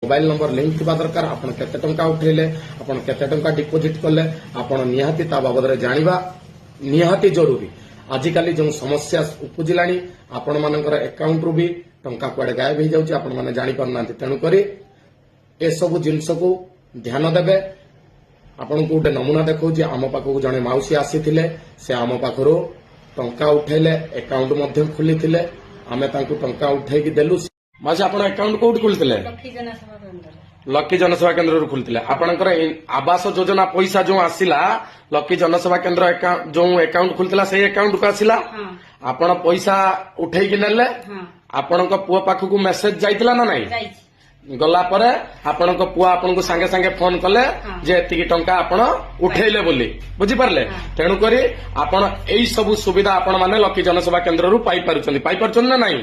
Mobile number link थिबा दरकार आपण केते टंका उठेले आपण केते टंका डिपोजिट कले आपण निहाती ता बाबद रे जानिबा निहाती जरूरी। आजिकाली जो समस्या उपजिलानी आपण मानकर अकाउंट रु भी टंका कुआडे गायब हो जाउची आपण माने जानि परना तेणु करी ए सब जिंस को ध्यान देबे। आपण को गोटे नमूना देखौची आम पाखक जने माउसी आसीथिले से आम पाखरो टंका उठेले अकाउंट मध्य खोलिथिले आमे तांको टंका उठेकी देलु। मासे आपण अकाउंट कोउट खोलिथिले लकी जनसेवा केन्द्र खोलते आपणकर आवास योजना पैसा जो आसिला लकी जनसेवा केन्द्र जो अकाउंट खोलता से अकाउंट को आसिला आपण पैसा उठेकी नेले आपण पुआ पाखक मेसेज जाइतिला ना नहीं गला परे आपण पुआ आपन को संगे संगे फोन कले जे एतिकी टंका आपण उठेले बोली बुझी पारले। तेणु करी आपण एई सब सुविधा आपण माने लकी जनसेवा केन्द्र रु पाई पारुछन ना नहीं।